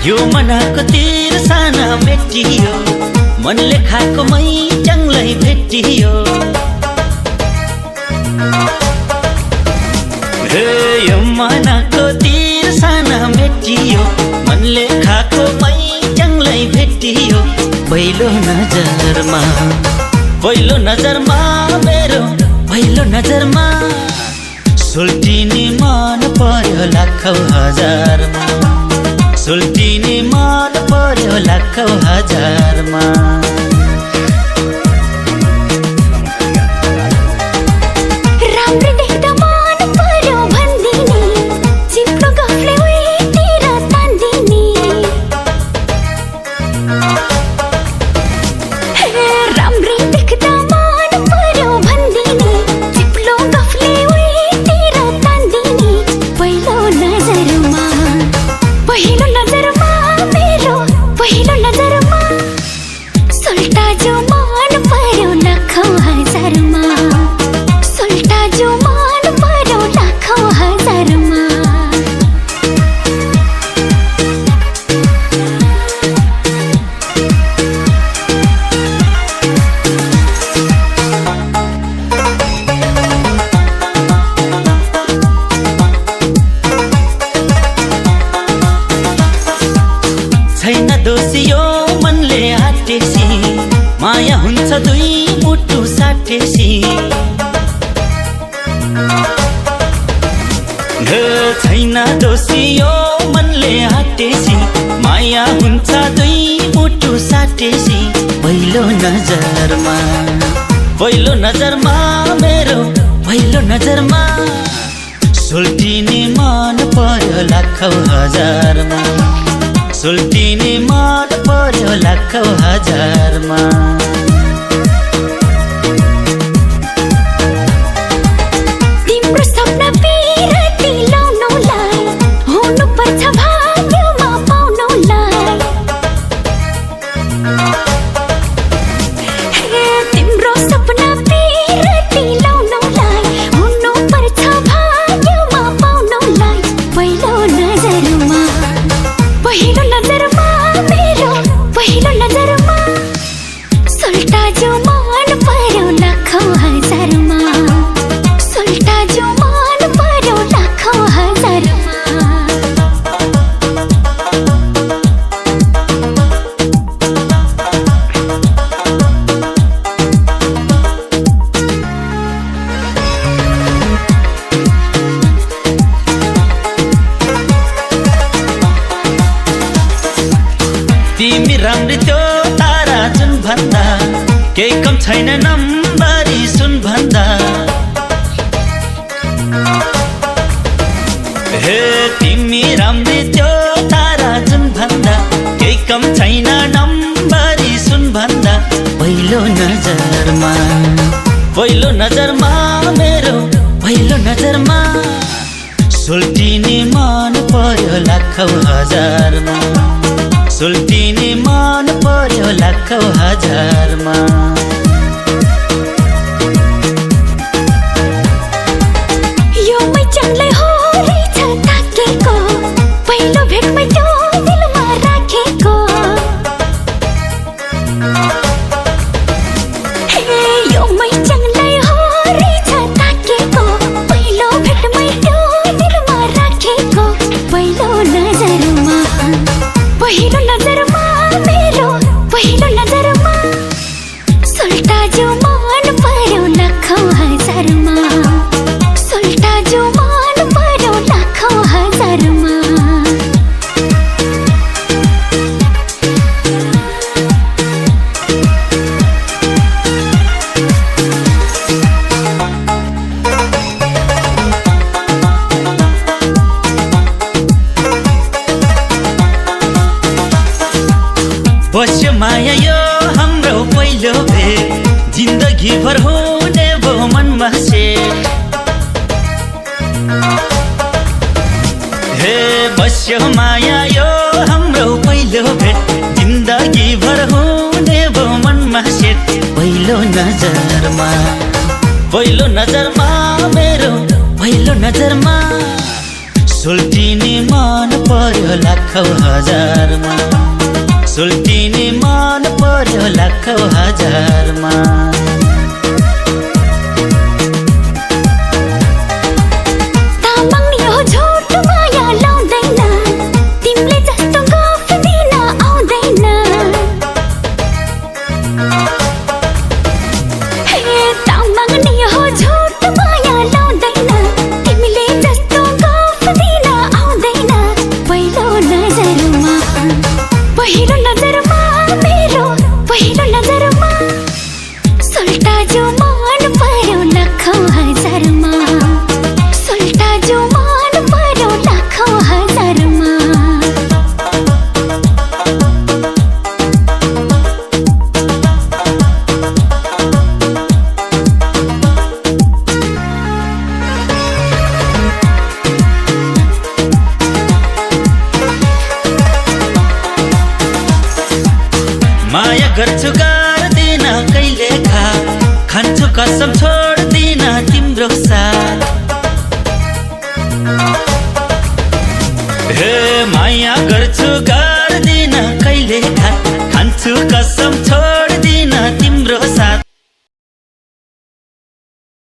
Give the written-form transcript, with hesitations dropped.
यो मनको तीर साना मेटियो, मनले खाएको मै चङ्लै भेटियो। हे यो मनको तीर साना मेटियो, मनले खाएको मै चङ्लै भेटियो। पहिलो नजरमा मेरो, पहिलो नजरमा सुल्टिने मन पर्यो लाखौँ हजारमा, सुल्टिने मन पर्यो लाखौँ हजारमा। राम्रो देख्दा मन पर्यो भन्दिने, चिप्लो गफले उहीतिर तान्दिने। राम्रो देख्दा मन पर्यो भन्दिने, चिप्लो गफले उहीतिर तान्दिने। पहिलो नजरमा मेरो, पहिलो नजरमा सुल्टा जो मन पर्यो लाखौँ हजारमा, सुल्टा जो मन पर्यो लाखौँ हजारमा। छैन दोषी यो मनले आटेसी, माया हुन्छ दुई मुटु साटेसी। छैन दोषी यो मनले आटेसी, माया हुन्छ दुई मुटु साटेसी। पहिलो नजरमा मेरो, पहिलो नजरमा सुल्टिने मन पर्यो लाखौँ हजारमा, सुल्टिने मन पर्यो लाखौँ हजारमा। तिम्रो सपना पिरती लाउनुलाई हुनुपर्छ भाग्यमा पाउनुलाई। तिम्रो सपना पिरती लाउनुलाई हुनुपर्छ भाग्यमा पाउनुलाई। पहिलो नजरमा मेरो, पहिलो नजरमा सुल्टा जो मन पर्यो लाखौँ हजारमा, सुल्टा जो मन पर्यो लाखौँ हजारमा। तिमी राम्रो त्यो तारा जुन भन्दा, केही कम छैन नम्बरी सुन भन्दा। हे तिमी राम्रो त्यो तारा जुन भन्दा, केही कम छैन नम्बरी सुन भन्दा। पहिलो नजरमा मेरो, पहिलो नजरमा सुल्टिने मन पर्यो लाखौँ हजारमा, सुल्टिने मन पर्यो लाखौँ हजारमा। यो मै चङ्लै हो रहेछ ताकेको, पहिलो भेटमै त्यो दिलमा राखेको। यो मै चङ्लै हो रहेछ ताकेको, पहिलो भेटमै त्यो दिलमा राखेको। पहिलो नजरमा मेरो, पहिलो नजरमा सुल्टा जो मन पर्यो लाखौँ हजारमा, सुल्टा जो मन पर्यो लाखौँ हजारमा। बस्यो माया यो हाम्रो पहिलो भेट, जिन्दगी भर हुने भो मनमा से। हे बस्यो माया यो हाम्रो पहिलो भेट, जिन्दगी भर हुने भो मनमा से। पहिलो नजरमा मेरो, पहिलो नजरमा सुल्टिने मन पर्यो लाखौँ हजारमा सुल्टिने मन पर्यो लाखौँ हजारमा माया गर्छु गर्दिन कहिले खान्छु कसम छोड्दिन तिम्रो साथ हे माया गर्छु गर्दिन कहिले खान्छु कसम छोड